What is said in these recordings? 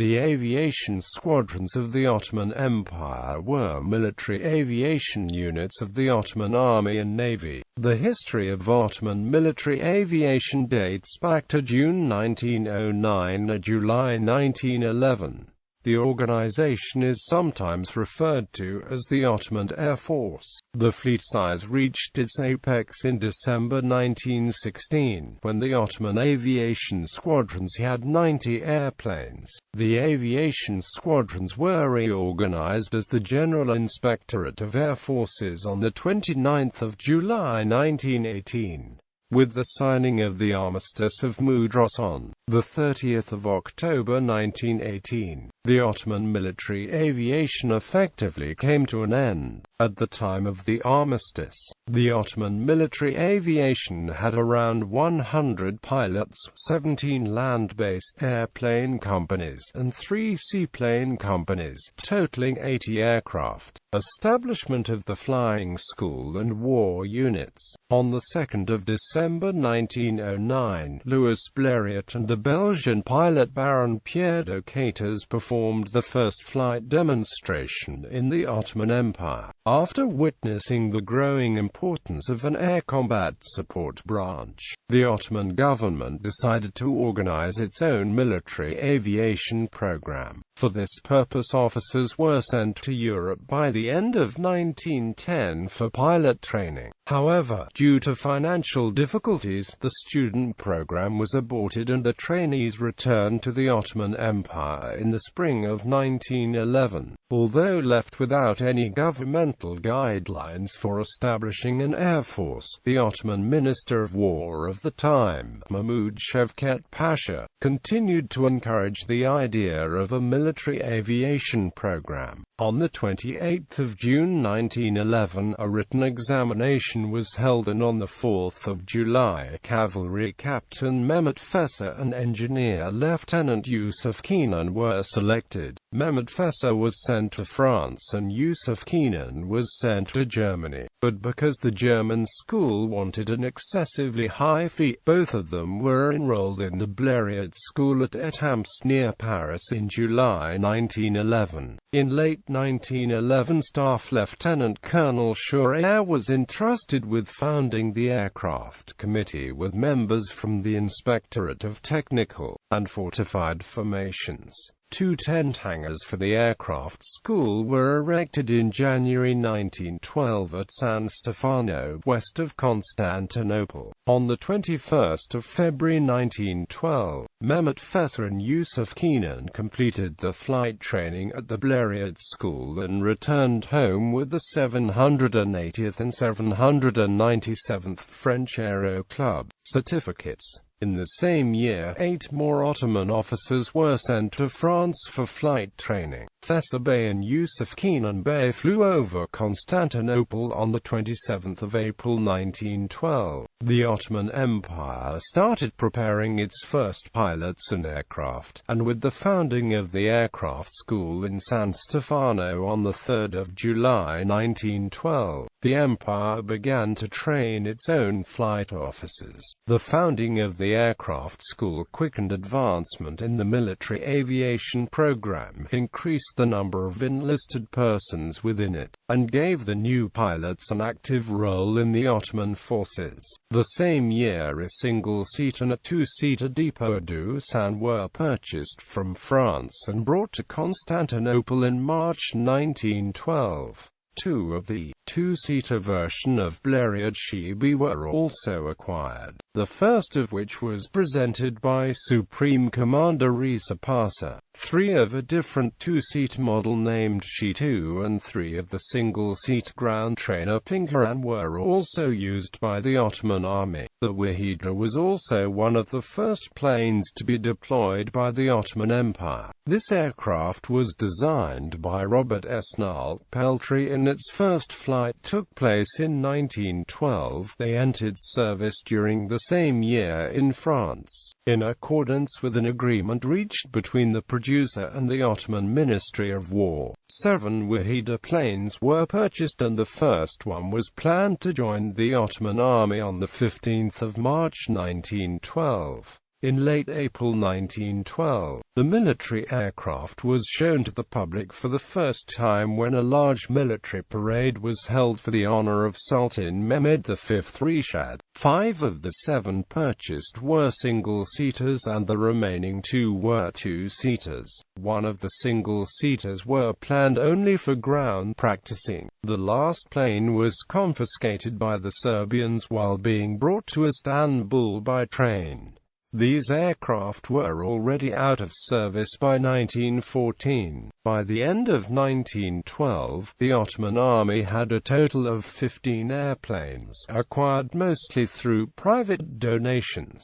The aviation squadrons of the Ottoman Empire were military aviation units of the Ottoman Army and Navy. The history of Ottoman military aviation dates back to June 1909 and July 1911. The organization is sometimes referred to as the Ottoman Air Force. The fleet size reached its apex in December 1916, when the Ottoman Aviation Squadrons had 90 airplanes. The aviation squadrons were reorganized as the General Inspectorate of Air Forces on 29 July 1918. With the signing of the Armistice of Mudros on 30 October 1918, the Ottoman military aviation effectively came to an end. At the time of the armistice, the Ottoman military aviation had around 100 pilots, 17 land-based airplane companies, and 3 seaplane companies, totaling 80 aircraft. Establishment of the flying school and war units. On 2 December 1909, Louis Blériot and the Belgian pilot Baron Pierre de Caters performed the first flight demonstration in the Ottoman Empire. After witnessing the growing importance of an air combat support branch, the Ottoman government decided to organize its own military aviation program. For this purpose, officers were sent to Europe by the end of 1910 for pilot training. However, due to financial difficulties, the student program was aborted and the trainees returned to the Ottoman Empire in the spring of 1911. Although left without any governmental guidelines for establishing an air force, the Ottoman Minister of War of the time, Mahmud Şevket Pasha, continued to encourage the idea of a military aviation program. On 28 June 1911, a written examination was held, and on 4 July, Cavalry Captain Mehmet Fesa and Engineer Lieutenant Yusuf Kenan were selected. Mehmet Fesa was sent to France and Yusuf Kenan was sent to Germany. But because the German school wanted an excessively high fee, both of them were enrolled in the Blériot School at Étampes near Paris in July 1911. In late 1911, Staff Lieutenant Colonel Chourair was entrusted with founding the Aircraft Committee with members from the Inspectorate of Technical and Fortified Formations. 2 tent hangars for the aircraft school were erected in January 1912 at San Stefano, west of Constantinople. On 21 February 1912, Mehmet Fesa and Yusuf Kenan completed the flight training at the Blériot School and returned home with the 780th and 797th French Aero Club certificates. In the same year, 8 more Ottoman officers were sent to France for flight training. Fesa Bey and Yusuf Kenan Bey flew over Constantinople on 27 April 1912. The Ottoman Empire started preparing its first pilots and aircraft, and with the founding of the aircraft school in San Stefano on 3 July 1912, the empire began to train its own flight officers. The founding of the aircraft school quickened advancement in the military aviation program, increased the number of enlisted persons within it, and gave the new pilots an active role in the Ottoman forces. The same year, a single-seat and a two-seater Dépôt du Sang were purchased from France and brought to Constantinople in March 1912. 2 of the two-seater version of Blériot Chibi were also acquired, the first of which was presented by Supreme Commander Reza Pasha. 3 of a different two-seat model named Shi-2 and 3 of the single-seat ground trainer Pinkaran were also used by the Ottoman army. The Wahida was also one of the first planes to be deployed by the Ottoman Empire. This aircraft was designed by Robert Esnault Peltry and its first flight took place in 1912. They entered service during the same year in France, in accordance with an agreement reached between the producer and the Ottoman Ministry of War. 7 Wahida planes were purchased and the first one was planned to join the Ottoman army on 15 March 1912. In late April 1912, the military aircraft was shown to the public for the first time when a large military parade was held for the honor of Sultan Mehmed V. Reshad. 5 of the 7 purchased were single-seaters and the remaining 2 were two-seaters. 1 of the single-seaters were planned only for ground practicing. The last plane was confiscated by the Serbians while being brought to Istanbul by train. These aircraft were already out of service by 1914. By the end of 1912, the Ottoman army had a total of 15 airplanes, acquired mostly through private donations.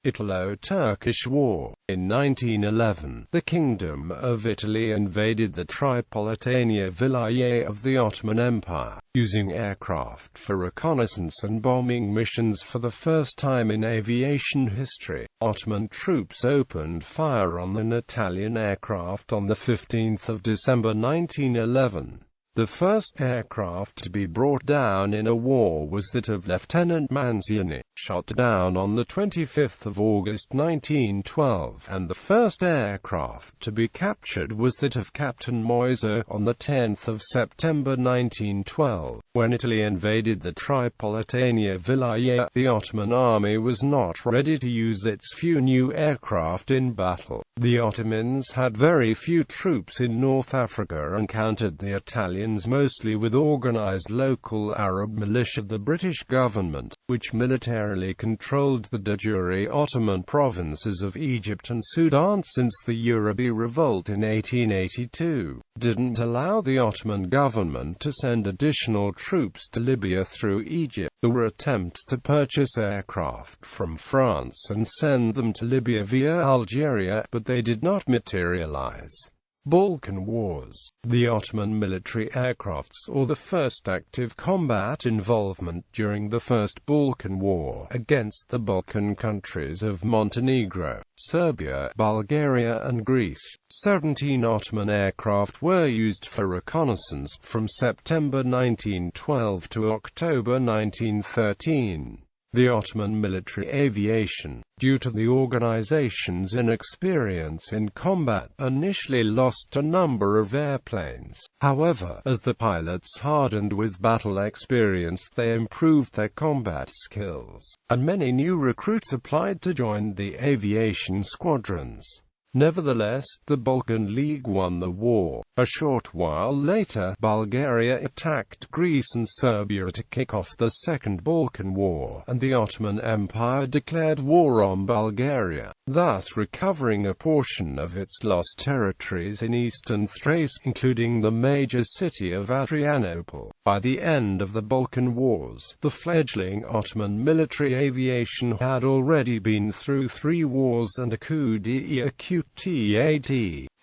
Italo-Turkish War. In 1911, the Kingdom of Italy invaded the Tripolitania Vilayet of the Ottoman Empire, using aircraft for reconnaissance and bombing missions for the first time in aviation history. Ottoman troops opened fire on an Italian aircraft on 15 December 1911. The first aircraft to be brought down in a war was that of Lieutenant Manziani, shot down on 25 August 1912, and the first aircraft to be captured was that of Captain Moiser on 10 September 1912. When Italy invaded the Tripolitania Vilayet, the Ottoman army was not ready to use its few new aircraft in battle. The Ottomans had very few troops in North Africa and countered the Italians mostly with organized local Arab militia. The British government, which militarily controlled the de jure Ottoman provinces of Egypt and Sudan since the Urabi revolt in 1882, didn't allow the Ottoman government to send additional troops to Libya through Egypt. There were attempts to purchase aircraft from France and send them to Libya via Algeria, but they did not materialize. Balkan Wars. The Ottoman military aircraft saw the first active combat involvement during the First Balkan War against the Balkan countries of Montenegro, Serbia, Bulgaria and Greece. 17 Ottoman aircraft were used for reconnaissance from September 1912 to October 1913. The Ottoman military aviation, due to the organization's inexperience in combat, initially lost a number of airplanes. However, as the pilots hardened with battle experience, they improved their combat skills, and many new recruits applied to join the aviation squadrons. Nevertheless, the Balkan League won the war. A short while later, Bulgaria attacked Greece and Serbia to kick off the Second Balkan War, and the Ottoman Empire declared war on Bulgaria, thus recovering a portion of its lost territories in eastern Thrace, including the major city of Adrianople. By the end of the Balkan Wars, the fledgling Ottoman military aviation had already been through 3 wars and a coup d'état.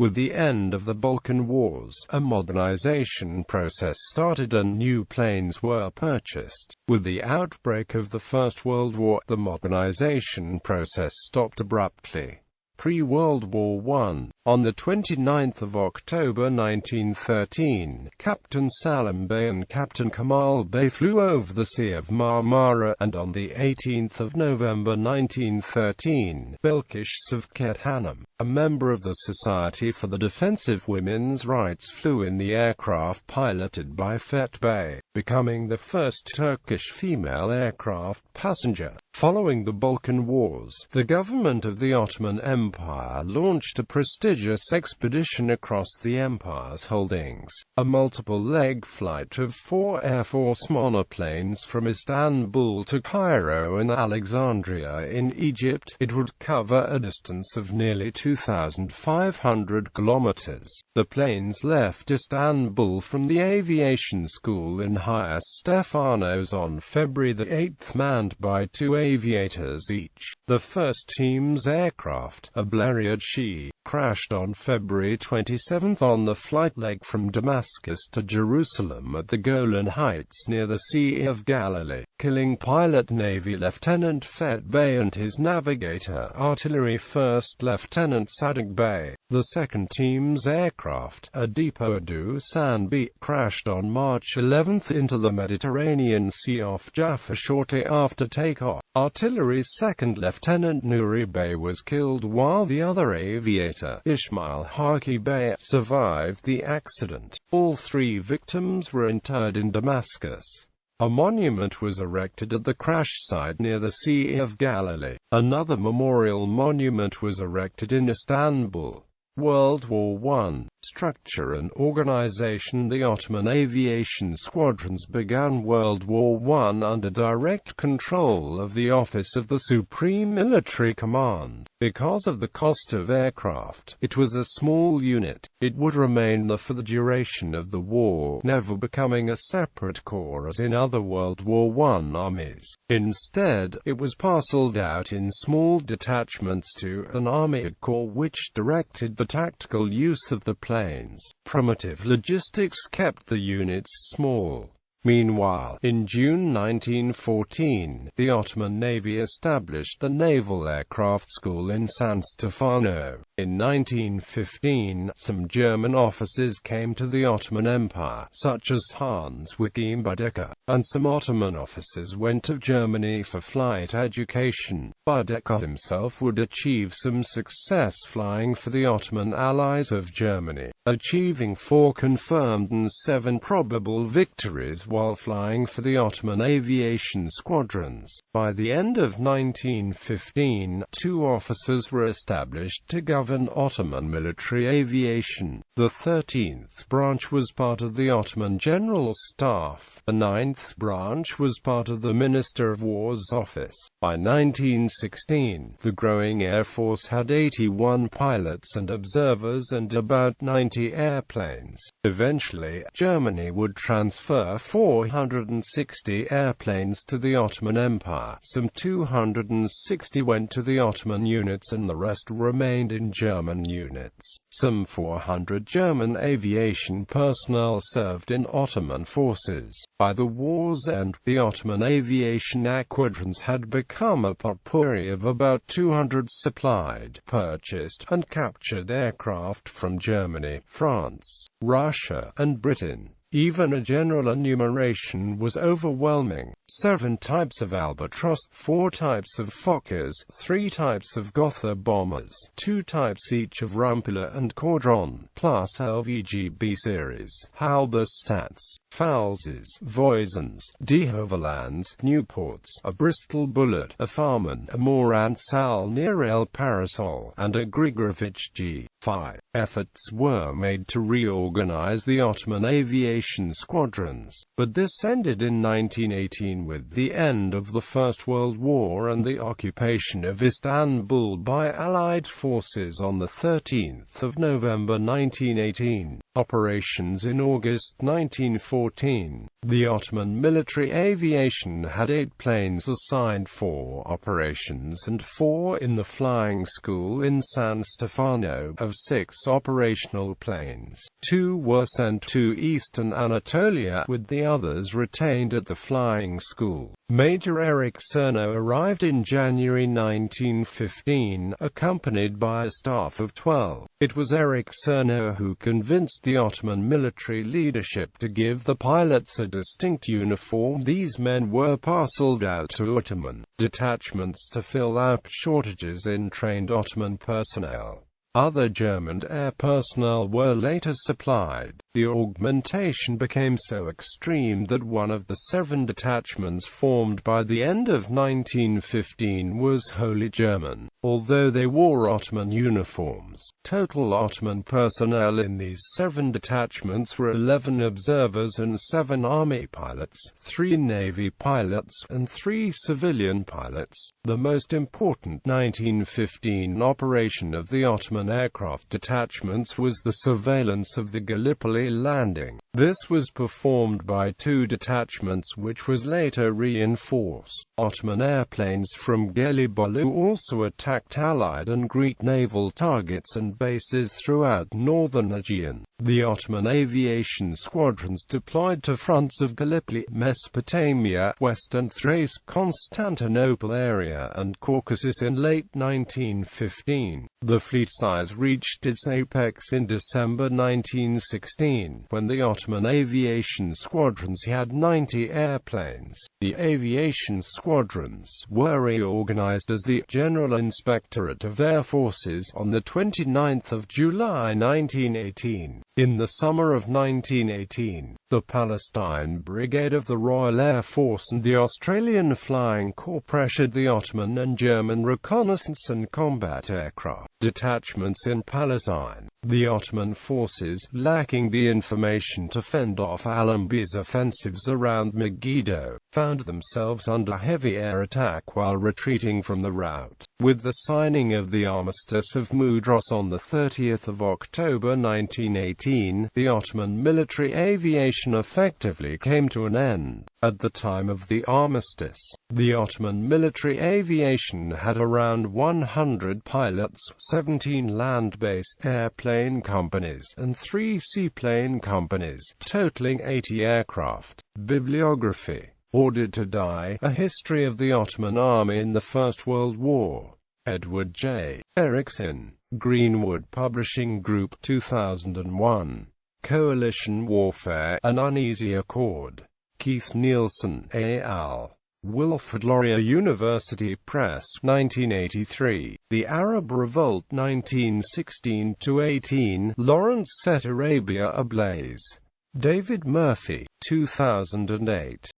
With the end of the Balkan Wars, a modernization process started and new planes were purchased. With the outbreak of the First World War, the modernization process stopped abruptly. Pre-World War I. On 29 October 1913, Captain Salim Bey and Captain Kamal Bey flew over the Sea of Marmara, and on 18 November 1913, Belkish Savket Hanım, a member of the Society for the Defense of Women's Rights, flew in the aircraft piloted by Fethi Bey, becoming the first Turkish female aircraft passenger. Following the Balkan Wars, the government of the Ottoman Empire launched a prestigious expedition across the empire's holdings, a multiple-leg flight of 4 Air Force monoplanes from Istanbul to Cairo and Alexandria in Egypt. It would cover a distance of nearly 2,500 kilometers. The planes left Istanbul from the aviation school in Hagia Stefanos on February 8, manned by 2 aviators each. The first team's aircraft, a Bleriot She crashed on February 27 on the flight leg from Damascus to Jerusalem at the Golan Heights near the Sea of Galilee, killing pilot Navy Lieutenant Fet Bey and his navigator Artillery First Lieutenant Sadiq Bey. The second team's aircraft, a Depot Dusan B, crashed on March 11 into the Mediterranean Sea off Jaffa shortly after takeoff. Artillery's second Lieutenant Nuri Bey was killed while the other aviator, Ismail Haki Bey, survived the accident. All three victims were interred in Damascus. A monument was erected at the crash site near the Sea of Galilee. Another memorial monument was erected in Istanbul. World War I. Structure and organization. The Ottoman Aviation Squadrons began World War I under direct control of the Office of the Supreme Military Command. Because of the cost of aircraft, it was a small unit. It would remain for the duration of the war, never becoming a separate corps as in other World War I armies. Instead, it was parceled out in small detachments to an armoured corps which directed the tactical use of the planes. Primitive logistics kept the units small. Meanwhile, in June 1914, the Ottoman Navy established the Naval Aircraft School in San Stefano. In 1915, some German officers came to the Ottoman Empire, such as Hans Joachim Baedeker, and some Ottoman officers went to Germany for flight education. Baedeker himself would achieve some success flying for the Ottoman allies of Germany, achieving 4 confirmed and 7 probable victories while flying for the Ottoman Aviation Squadrons. By the end of 1915, 2 officers were established to govern Ottoman military aviation. The 13th branch was part of the Ottoman General Staff. The 9th branch was part of the Minister of War's office. By 1916, the growing Air Force had 81 pilots and observers and about 90 airplanes. Eventually, Germany would transfer 460 airplanes to the Ottoman Empire. Some 260 went to the Ottoman units and the rest remained in German units. Some 400 German aviation personnel served in Ottoman forces. By the war's end, the Ottoman Aviation Squadrons had become a potpourri of about 200 supplied, purchased, and captured aircraft from Germany, France, Russia, and Britain. Even a general enumeration was overwhelming. 7 types of Albatross, 4 types of Fokkers, 3 types of Gotha bombers, 2 types each of Rumpler and Caudron, plus LVGB series, Halberstats, Falses, Voisins, De Havillands, Newports, a Bristol Bullet, a Farman, a Morant Sal near El Parasol, and a Grigorovich G5. Efforts were made to reorganize the Ottoman Aviation Squadrons, but this ended in 1918 with the end of the First World War and the occupation of Istanbul by Allied forces on 13 November 1918. Operations. In August 1914, the Ottoman military aviation had 8 planes assigned for operations and 4 in the flying school in San Stefano. Of 6 operational planes, 2 were sent to eastern Anatolia, with the others retained at the flying school. Major Erich Cerno arrived in January 1915, accompanied by a staff of 12. It was Erich Cerno who convinced the Ottoman military leadership to give the pilots a distinct uniform. These men were parceled out to Ottoman detachments to fill out shortages in trained Ottoman personnel. Other German air personnel were later supplied. The augmentation became so extreme that one of the 7 detachments formed by the end of 1915 was wholly German, although they wore Ottoman uniforms. Total Ottoman personnel in these 7 detachments were 11 observers and 7 army pilots, 3 navy pilots, and 3 civilian pilots. The most important 1915 operation of the Ottoman Ottoman aircraft detachments was the surveillance of the Gallipoli landing. This was performed by 2 detachments which was later reinforced. Ottoman airplanes from Gelibolu also attacked Allied and Greek naval targets and bases throughout northern Aegean. The Ottoman Aviation Squadrons deployed to fronts of Gallipoli, Mesopotamia, Western Thrace, Constantinople area and Caucasus in late 1915. The fleet size reached its apex in December 1916, when the Ottoman Aviation Squadrons had 90 airplanes. The Aviation Squadrons were reorganized as the General Inspectorate of Air Forces on 29 July 1918. In the summer of 1918, the Palestine Brigade of the Royal Air Force and the Australian Flying Corps pressured the Ottoman and German reconnaissance and combat aircraft detachments in Palestine. The Ottoman forces, lacking the information to fend off Allenby's offensives around Megiddo, found themselves under heavy air attack while retreating from the rout. With the signing of the Armistice of Mudros on 30 October 1918, the Ottoman military aviation effectively came to an end. At the time of the armistice, the Ottoman military aviation had around 100 pilots, 17 land-based airplane companies, and 3 seaplane companies, totaling 80 aircraft. Bibliography. Ordered to Die: A History of the Ottoman Army in the First World War. Edward J. Erickson. Greenwood Publishing Group, 2001. Coalition Warfare: An Uneasy Accord. Keith Nielsen, et al. Wilfrid Laurier, University Press, 1983. The Arab Revolt, 1916–18. Lawrence set Arabia ablaze. David Murphy, 2008.